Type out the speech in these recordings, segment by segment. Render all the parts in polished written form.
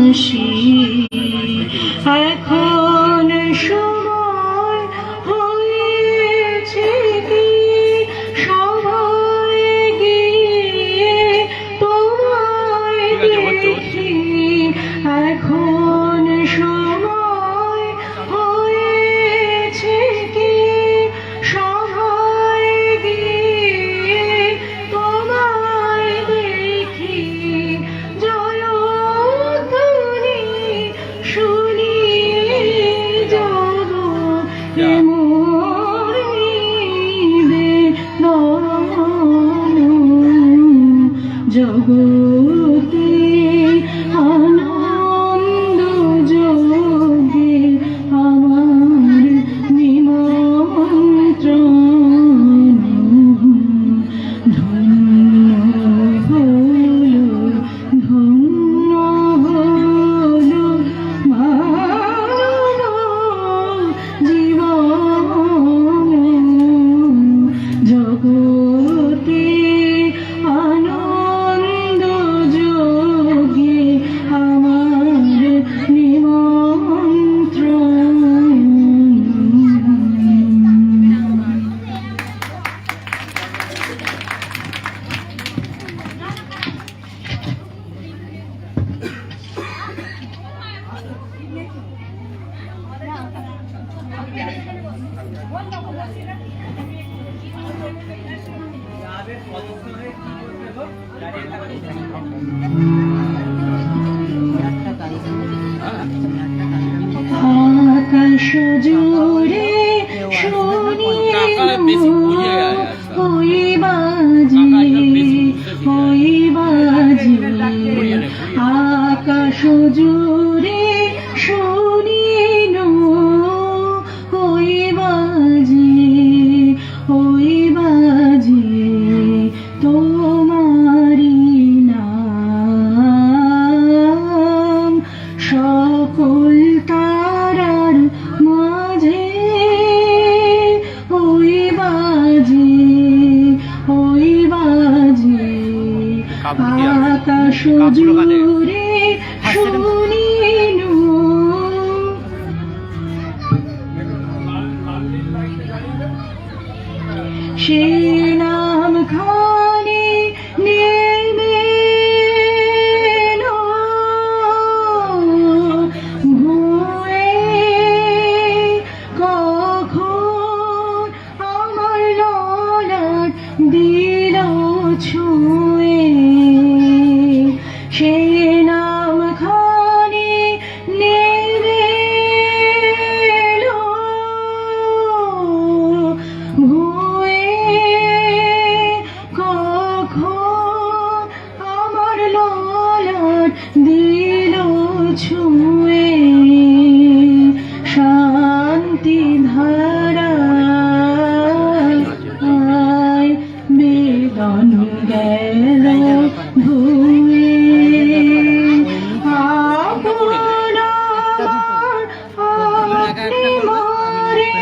হাসি এখন সময় হয়েছে কি সবাই গিয়ে তোমায় দেখি এখন সময় হয়েছে কি সবাই গিয়ে তোমায় দেখি জয়ধ্বনি শুনিয়ে যাব মোর নিবেদন জগতে আনন্দ যোগে আমার নিমন্ত্রণ ধন্য হলো ধন্য হলো মানব জীবন জগতে আনন্দ যোগে আমার নিমন্ত্রণ। আকাশ জুড়ে শুনিয়ে ওই বাজি আকাশ জুড়ে শুনিয়ে ওই বাজি তোমারি নাম সকল তারার মাঝে ওই বাজি আকাশ জুড়ে শুনিনু সে নাম খানি নেমে ভুয়ে কখন আমার ললাট দিল ছুঁয়ে সে নাম খানি নেমে ভুয়ে কখন আমার ললাট দিল ছুঁয়ে শান্তি ধারায় বেদন গেল ভুয়ে আপনি মারে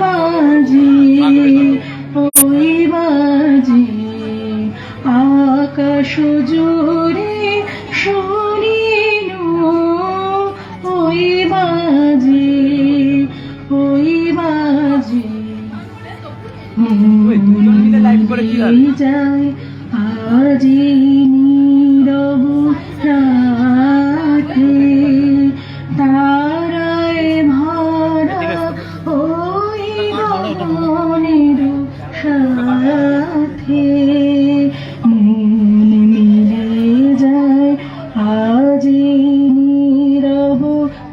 বাজে ওই বাজি আকাশ জুড়ে শুনিনু ওই বাজি যায় আজি নীরব রাতে তারায় ভরা ওই গগনের সাথে মন মিলে যায় আজি নীরব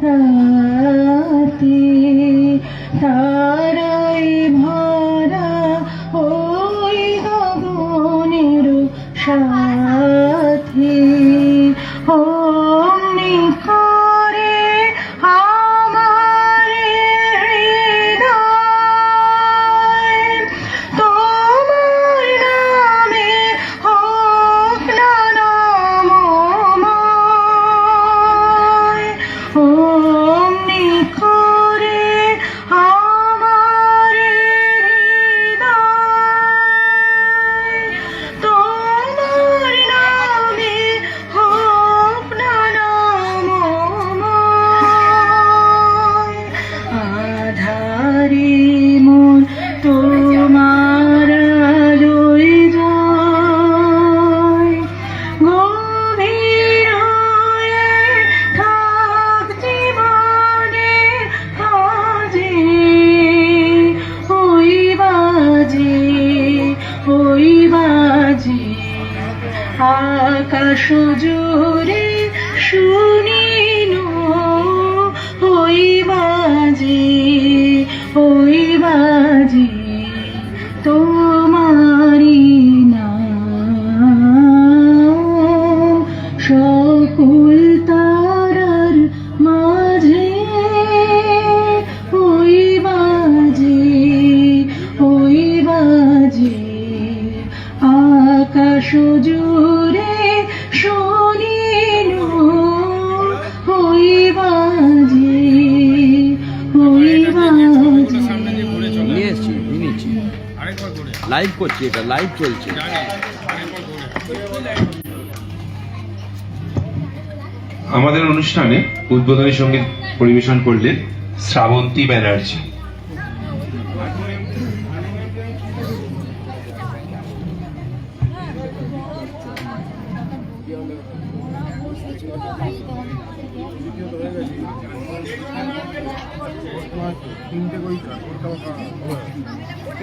রাতে তারায় ভরা ওই গগনের সাথে অমনি করে আমার হৃদয় তোমার নামে হোক না নামময় অমনি করে আমার হৃদয় তোমার আকাশ জুড়ে শুনিনু ওই বাজে তোমারি নাম সকল তারার মাঝে ওই বাজে আকাশ জুড়ে শুনিনু ওই বাজে লাইভ করছি, এটা লাইভ চলছে। আমাদের অনুষ্ঠানে উদ্বোধনী সঙ্গীত পরিবেশন করলেন শ্রাবন্তী ব্যানার্জি।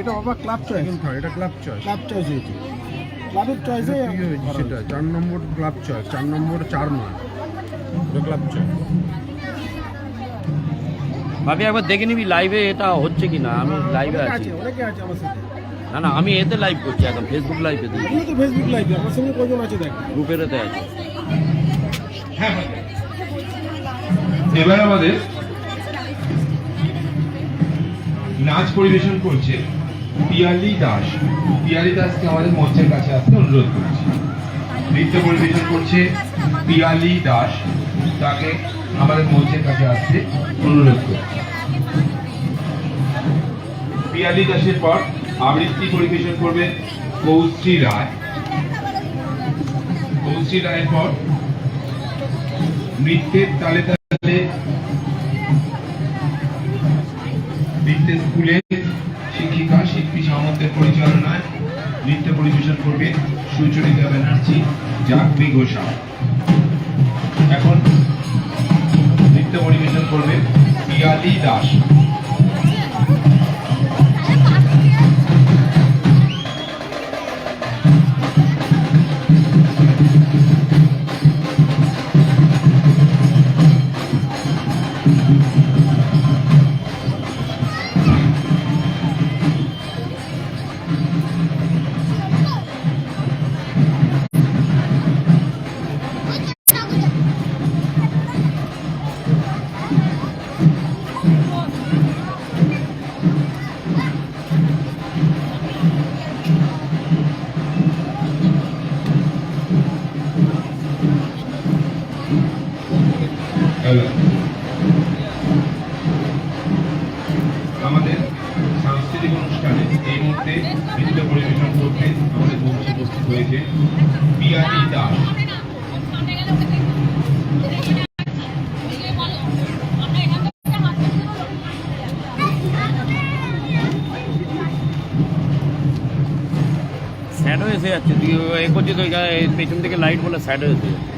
এটা আবার ক্লাব চয়েস, এটা ক্লাব চয়েস, হয়েছে ক্লাবের চয়েসে সেটা 4 নম্বর ক্লাব চয়েস, 4 নম্বর 4 নয়, এটা ক্লাব চয়েস। ভাবি একবার দেখে নিবি লাইভে এটা হচ্ছে কিনা। আমি লাইভে আছি, অনেকে আছে আমার সাথে। না আমি এতে লাইভ করছি, এখন ফেসবুক লাইভে দিই। আমি তো ফেসবুক লাইভে, আমার সঙ্গে কজন আছে দেখ, গ্রুপের এতে আছে। এবার আমাদের নাচ পরিবেশন করছে পিয়ালি দাস। পিয়ালি দাসকে আমাদের মঞ্চের কাছে আসতে অনুরোধ করছি। নৃত্য পরিবেশন করছে পিয়ালি দাস, তাকে আমাদের মঞ্চের কাছে আসতে অনুরোধ করছি। পিয়ালি দাসের পর আবৃত্তি পরিবেশন করবেন কৌশ্রী রায়। কৌশ্রী রায়ের পর নৃত্যের তালে তালে নৃত্যের স্কুলের শিক্ষিকা শিল্পী সামন্তের পরিচালনায় নৃত্য পরিবেশন করবে সুচরিতা ব্যানার্জি, জাগবি ঘোষাল। এখন নৃত্য পরিবেশন করবে পিয়ালি দাস। আমাদের সাংস্কৃতিক অনুষ্ঠানে এই মুহূর্তে নৃত্য পরিবেশন করতে আমাদের মঞ্চে উপস্থিত হয়েছে পিয়ালি দাস। স্যাডও এসে যাচ্ছে, তুই এ করছিস ওই পেছন থেকে লাইট বলে স্যাডও এসে যাচ্ছে।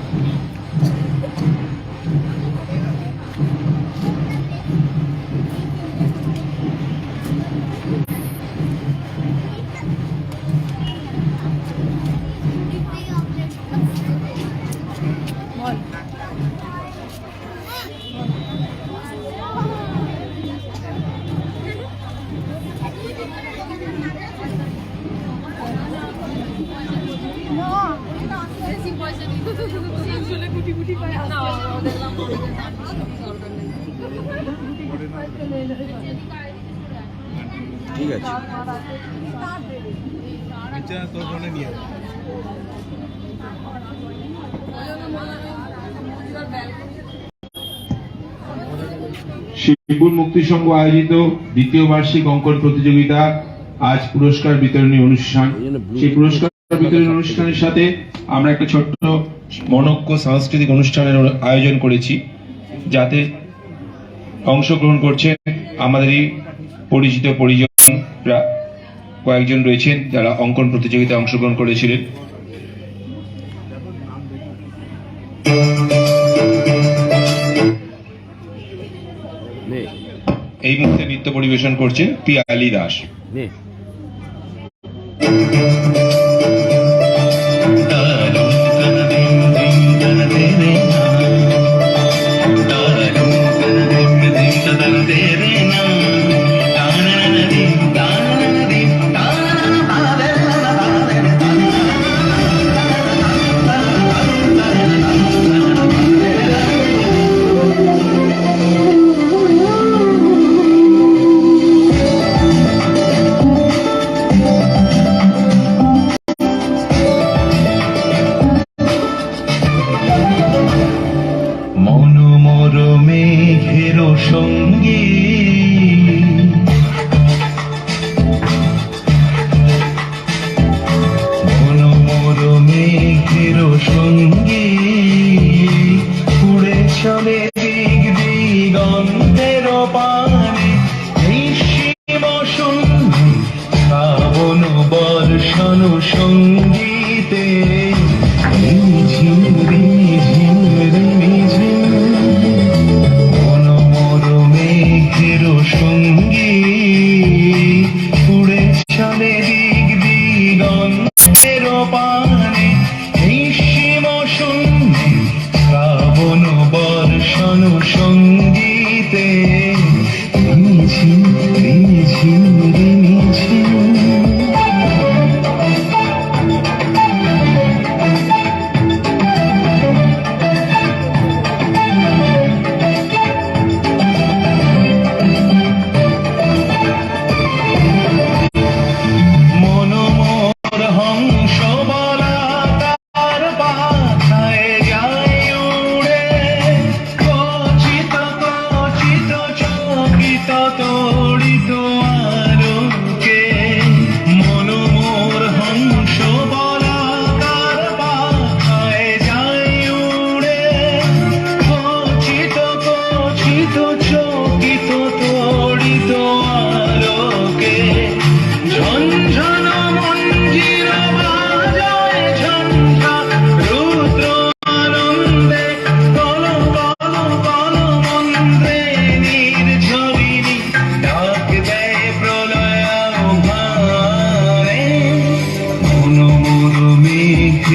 ঠিক আছে, শিবপুর মুক্তি সংঘ আয়োজিত দ্বিতীয় বার্ষিক অঙ্কন প্রতিযোগিতা আজ পুরস্কার বিতরণী অনুষ্ঠান। সেই পুরস্কার বিতরণী অনুষ্ঠানের সাথে আমরা একটা ছোট্ট মনোজ্ঞ সাংস্কৃতিক অনুষ্ঠানের আয়োজন করেছি, যাতে অংশগ্রহণ করছে আমাদের এই পরিচিত পরিজনরা। কয়েকজন রয়েছেন যারা অঙ্কন প্রতিযোগিতায় অংশগ্রহণ করেছিলেন। এই মুহূর্তে নৃত্য পরিবেশন করছেন পিয়ালি দাস। নে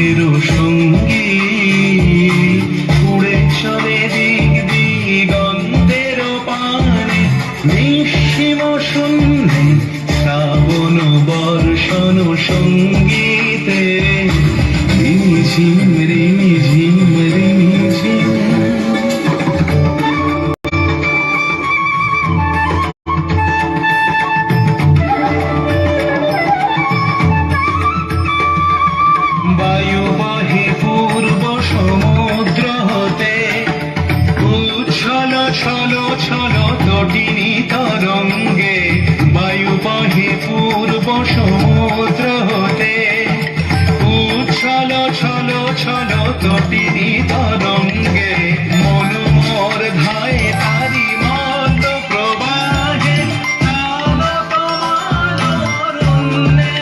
মেঘের সঙ্গী উড়ে চলে দিক দিগন্তের পানে নিঃসীম শূন্যে শ্রাবণ বর্ষণ সঙ্গীতে রিমিঝিম রিমিঝিম রিমিঝিম। বায়ু বহে পূর্ব সমুদ্র হতে উচ্ছল ছল ছল তটিনী তরঙ্গে বায়ু বহে পূর্ব সমুদ্র হতে উচ্ছল ছল ছল তটিনী তরঙ্গে মন মোর ধায়ে তারি মত প্রবাহে তাবত মনোরণ্যে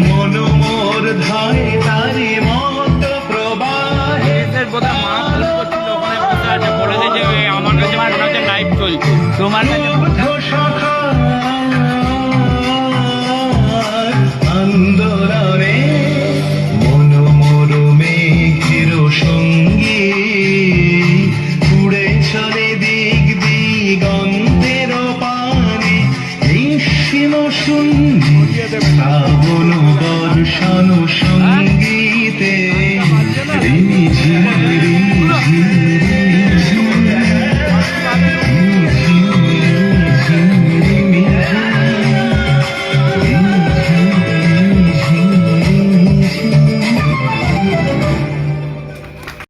মন মোর ধায়ে তারি মত প্রবাহে। এদের বোধহয় মা ফোন করছিল, ওখানে বসে আছে, বলেছে যে আমার কাছে মনে হচ্ছে লাইভ চলছে, তোমার কাছে মুগ্ধ সখার আন্দোলনে মন মোর মেঘের সঙ্গী উড়ে চলে দিক দিগন্তের পানে নিঃসীম শূন্যে শ্রাবণ বর্ষণ সঙ্গী